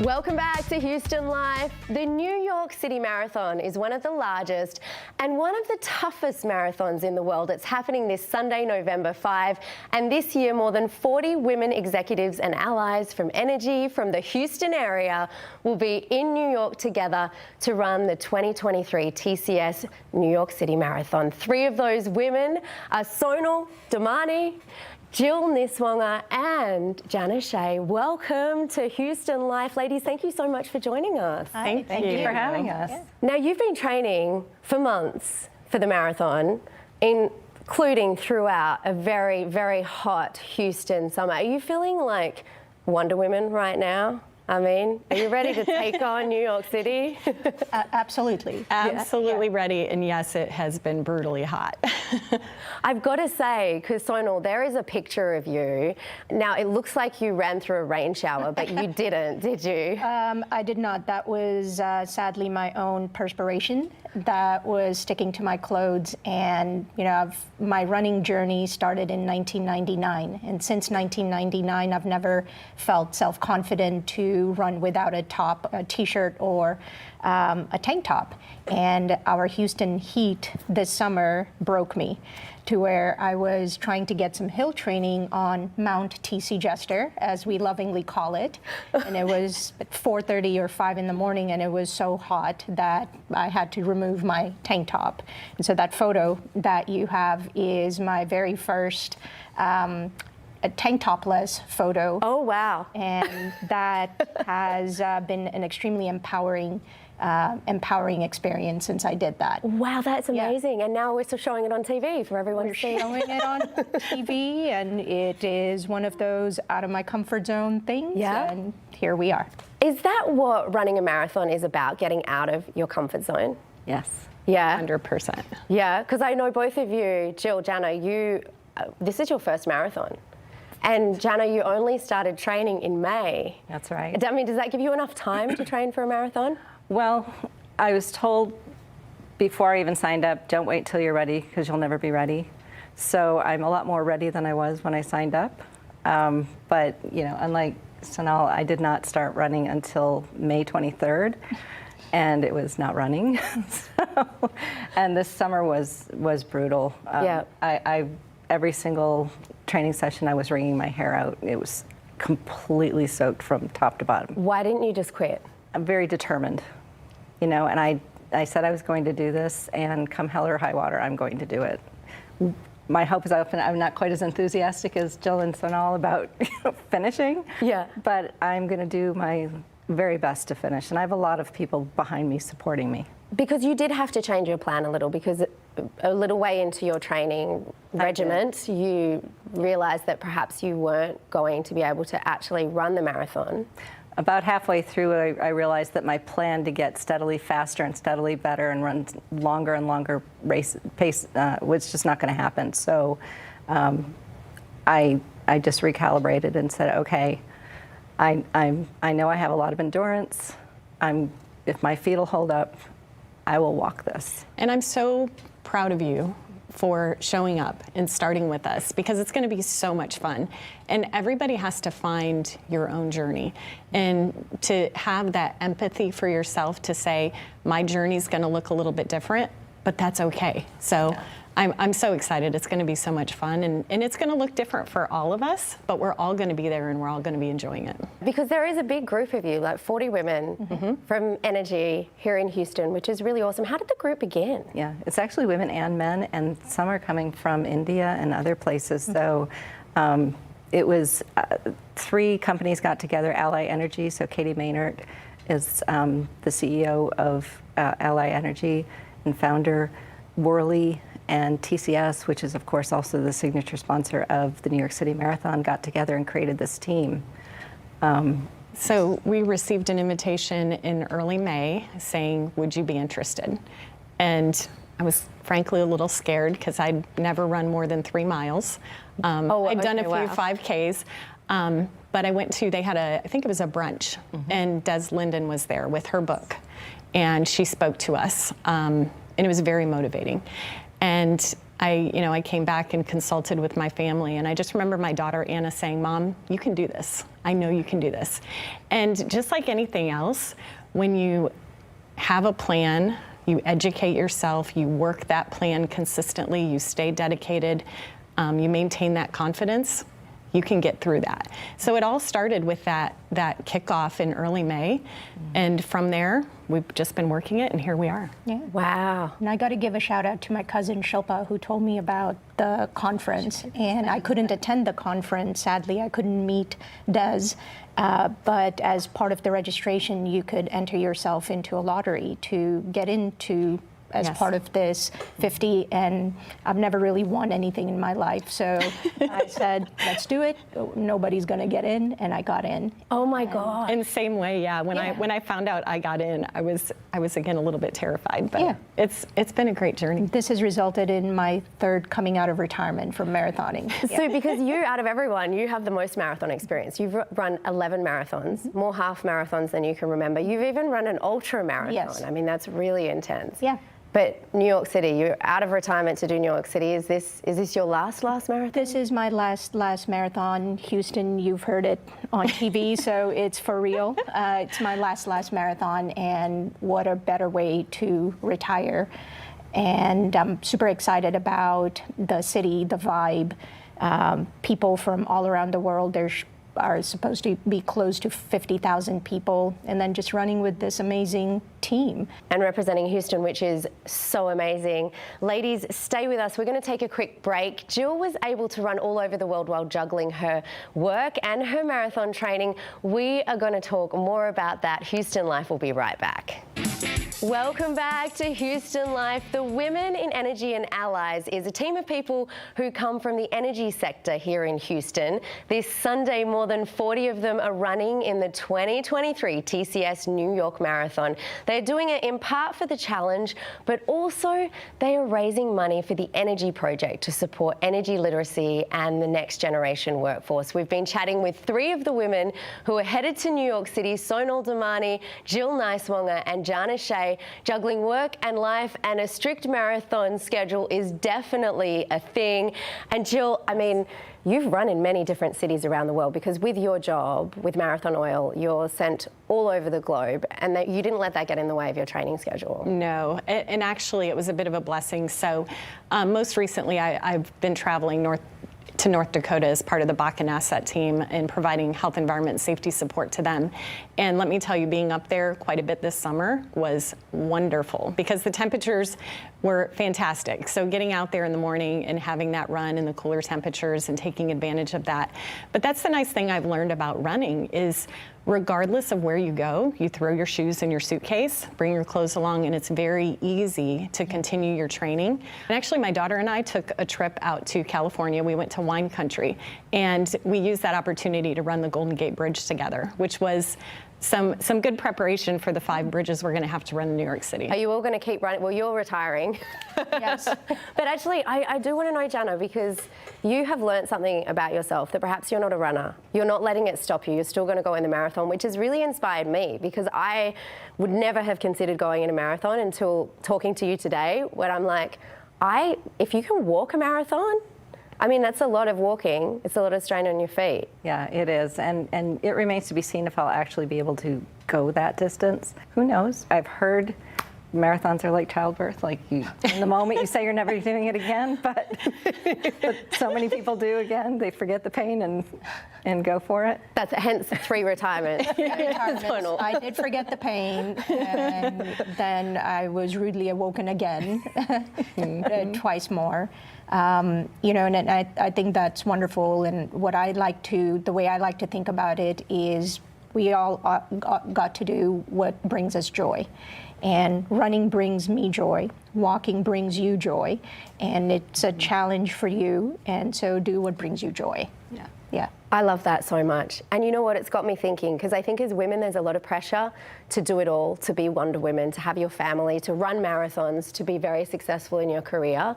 Welcome back to Houston Life. The New York City Marathon is one of the largest and one of the toughest marathons in the world. It's happening this Sunday, November 5, and this year more than 40 women executives and allies from Energy from the Houston area will be in New York together to run the 2023 TCS New York City Marathon. Three of those women are Sonal Damani, Jill Niswonger and Jana Schey. Welcome to Houston Life. Ladies, thank you so much for joining us. Thank you for having us. Yeah. Now, you've been training for months for the marathon, including throughout a very, very hot Houston summer. Are you feeling like Wonder Woman right now? I mean, are you ready to take on New York City? Absolutely. Absolutely ready, and yes, it has been brutally hot. I've got to say, because Sonal, there is a picture of you. Now, it looks like you ran through a rain shower, but you didn't, did you? I did not. That was sadly my own perspiration that was sticking to my clothes. And, you know, my running journey started in 1999. And since 1999, I've never felt self-confident to run without a top, a t-shirt, or a tank top. And our Houston heat this summer broke me to where I was trying to get some hill training on Mount TC Jester, as we lovingly call it. And it was at 4:30 or 5 in the morning, and it was so hot that I had to remove my tank top. And so that photo that you have is my very first a tank topless photo. Oh, wow. And that has been an extremely empowering experience since I did that. Wow, that's amazing. Yeah. And now we're still showing it on TV for everyone to see. We're showing it on TV, and it is one of those out of my comfort zone things. Yeah. And here we are. Is that what running a marathon is about, getting out of your comfort zone? Yes. Yeah. 100%. Yeah, because I know both of you, Jill, Jana, this is your first marathon. And Jana, you only started training in May. That's right. I mean, does that give you enough time to train for a marathon? Well, I was told before I even signed up, don't wait till you're ready because you'll never be ready. So I'm a lot more ready than I was when I signed up. But, you know, unlike Sonal, I did not start running until May 23rd, and it was not running. And this summer was brutal. Yeah. Every single training session, I was wringing my hair out. It was completely soaked from top to bottom. Why didn't you just quit? I'm very determined, you know, and I said I was going to do this, and come hell or high water, I'm going to do it. My hope is I'm not quite as enthusiastic as Jill and Sonal about finishing, yeah, but I'm going to do my very best to finish, and I have a lot of people behind me supporting me. Because you did have to change your plan a little, because a little way into your training regiment, you realized that perhaps you weren't going to be able to actually run the marathon. About halfway through, I realized that my plan to get steadily faster and steadily better and run longer and longer pace was just not going to happen. So I just recalibrated and said, okay, I know I have a lot of endurance. If my feet will hold up, I will walk this. And I'm so proud of you for showing up and starting with us, because it's going to be so much fun. And everybody has to find your own journey, and to have that empathy for yourself to say, my journey's going to look a little bit different, but that's okay. So yeah. I'm so excited. It's going to be so much fun, and it's going to look different for all of us, but we're all going to be there and we're all going to be enjoying it. Because there is a big group of you, like 40 women from Energy here in Houston, which is really awesome. How did the group begin? Yeah, it's actually women and men, and some are coming from India and other places. So it was 3 companies got together, Ally Energy, so Katie Maynard is the CEO of Ally Energy and founder, Worley, and TCS, which is of course also the signature sponsor of the New York City Marathon, got together and created this team. So we received an invitation in early May saying, would you be interested? And I was frankly a little scared because I'd never run more than 3 miles. I'd done a few 5Ks. But I went to, they had I think it was a brunch, and Des Linden was there with her book. And she spoke to us, and it was very motivating. And I came back and consulted with my family, and I just remember my daughter Anna saying, "Mom, you can do this. I know you can do this." And just like anything else, when you have a plan, you educate yourself, you work that plan consistently, you stay dedicated, you maintain that confidence, you can get through that. So it all started with that kickoff in early May, and from there, we've just been working it, and here we are. Yeah. Wow. And I got to give a shout out to my cousin Shilpa, who told me about the conference. And I couldn't attend the conference, sadly. I couldn't meet Des. But as part of the registration, you could enter yourself into a lottery to get into as Yes. part of this 50, and I've never really won anything in my life. So I said, let's do it. Nobody's going to get in, and I got in. Oh my God. In the same way, yeah. When I found out I got in, I was again a little bit terrified, but Yeah. it's been a great journey. This has resulted in my third coming out of retirement from marathoning. So because you, out of everyone, you have the most marathon experience. You've run 11 marathons, more half marathons than you can remember. You've even run an ultra marathon. Yes. I mean, that's really intense. Yeah. But New York City, you're out of retirement to do New York City. Is this your last marathon? This is my last marathon. Houston, you've heard it on TV, so it's for real. It's my last marathon, and what a better way to retire. And I'm super excited about the city, the vibe. People from all around the world. There are supposed to be close to 50,000 people, and then just running with this amazing team. And representing Houston, which is so amazing. Ladies, stay with us. We're going to take a quick break. Jill was able to run all over the world while juggling her work and her marathon training. We are going to talk more about that. Houston Life will be right back. Welcome back to Houston Life. The Women in Energy and Allies is a team of people who come from the energy sector here in Houston. This Sunday, more than 40 of them are running in the 2023 TCS New York Marathon. They're doing it in part for the challenge, but also they are raising money for the Energy Project to support energy literacy and the next generation workforce. We've been chatting with three of the women who are headed to New York City: Sonal Damani, Jill Niswonger, and Jana Schey. Juggling work and life and a strict marathon schedule is definitely a thing. And Jill, I mean, you've run in many different cities around the world, because with your job with Marathon Oil, you're sent all over the globe, and that you didn't let that get in the way of your training schedule. No, and actually it was a bit of a blessing. So most recently I've been traveling to North Dakota as part of the Bakken Asset team and providing health, environment, and safety support to them. And let me tell you, being up there quite a bit this summer was wonderful, because the temperatures were fantastic. So getting out there in the morning and having that run in the cooler temperatures and taking advantage of that. But that's the nice thing I've learned about running is, regardless of where you go, you throw your shoes in your suitcase, bring your clothes along, and it's very easy to continue your training. And actually, my daughter and I took a trip out to California. We went to wine country, and we used that opportunity to run the Golden Gate Bridge together, which was some good preparation for the 5 bridges we're going to have to run in New York City. Are you all going to keep running? Well, you're retiring. Yes. But actually, I do want to know, Jana, because you have learned something about yourself, that perhaps you're not a runner. You're not letting it stop you. You're still going to go in the marathon, which has really inspired me, because I would never have considered going in a marathon until talking to you today, when I'm like, if you can walk a marathon, I mean, that's a lot of walking. It's a lot of strain on your feet. Yeah, it is. And it remains to be seen if I'll actually be able to go that distance. Who knows? I've heard marathons are like childbirth. Like, in the moment you say you're never doing it again, but so many people do again. They forget the pain and go for it. That's hence 3 retirements. Sonal. I did forget the pain, and then I was rudely awoken again, twice more. And I think that's wonderful. And the way I like to think about it is, we all got to do what brings us joy. And running brings me joy. Walking brings you joy. And it's a challenge for you. And so do what brings you joy. Yeah. Yeah. I love that so much. And you know what? It's got me thinking, because I think as women, there's a lot of pressure to do it all, to be Wonder Women, to have your family, to run marathons, to be very successful in your career.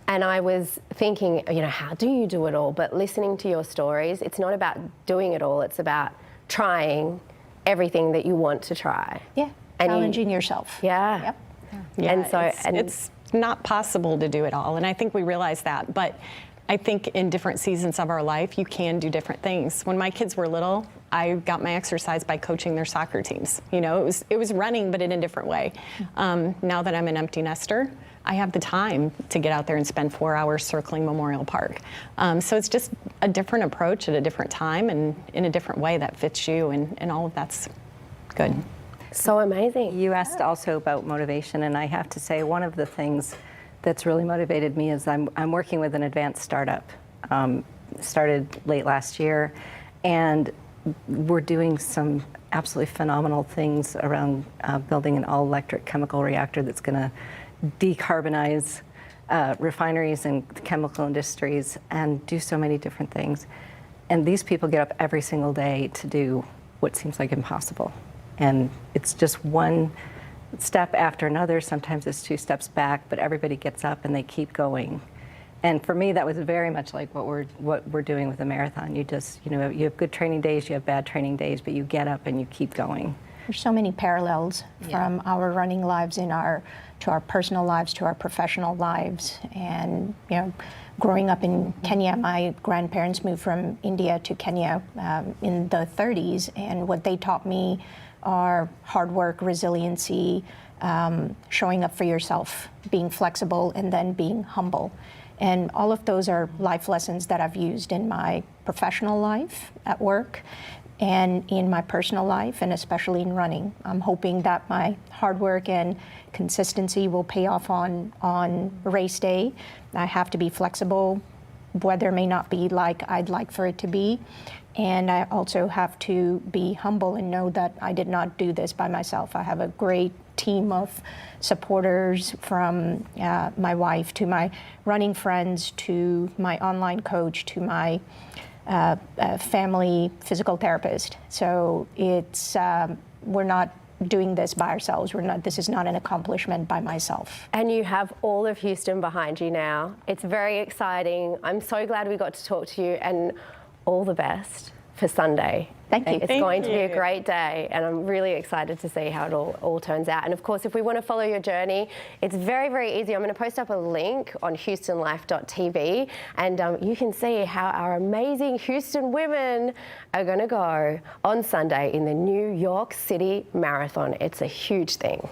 And I was thinking, how do you do it all? But listening to your stories, it's not about doing it all. It's about trying everything that you want to try. Yeah. And challenging yourself. Yeah. Yep. Yeah, And so, it's not possible to do it all. And I think we realize that. But I think in different seasons of our life, you can do different things. When my kids were little, I got my exercise by coaching their soccer teams. You know, it was running, but in a different way. Now that I'm an empty nester, I have the time to get out there and spend 4 hours circling Memorial Park. So it's just a different approach at a different time and in a different way that fits you, and all of that's good. So amazing. You asked also about motivation, and I have to say one of the things that's really motivated me is I'm working with an advanced startup. Started late last year, and we're doing some absolutely phenomenal things around building an all-electric chemical reactor that's going to decarbonize refineries and chemical industries and do so many different things. And these people get up every single day to do what seems like impossible. And it's just one step after another. Sometimes it's 2 steps back, but everybody gets up and they keep going. And for me, that was very much like what we're doing with the marathon. You just, you know, you have good training days, you have bad training days, but you get up and you keep going. There's so many parallels from our running lives to our personal lives, to our professional lives. And, you know, growing up in Kenya, my grandparents moved from India to Kenya in the 30s, and what they taught me are hard work, resiliency, showing up for yourself, being flexible, and then being humble. And all of those are life lessons that I've used in my professional life at work and in my personal life, and especially in running. I'm hoping that my hard work and consistency will pay off on race day. I have to be flexible. Weather may not be like I'd like for it to be. And I also have to be humble and know that I did not do this by myself. I have a great team of supporters, from my wife to my running friends to my online coach to my family physical therapist. So it's we're not doing this by ourselves. This is not an accomplishment by myself. And you have all of Houston behind you now. It's very exciting. I'm so glad we got to talk to you, and all the best for Sunday. Thank you. It's going to be a great day, and I'm really excited to see how it all turns out. And of course, if we want to follow your journey, it's very, very easy. I'm going to post up a link on houstonlife.tv, and you can see how our amazing Houston women are going to go on Sunday in the New York City Marathon. It's a huge thing.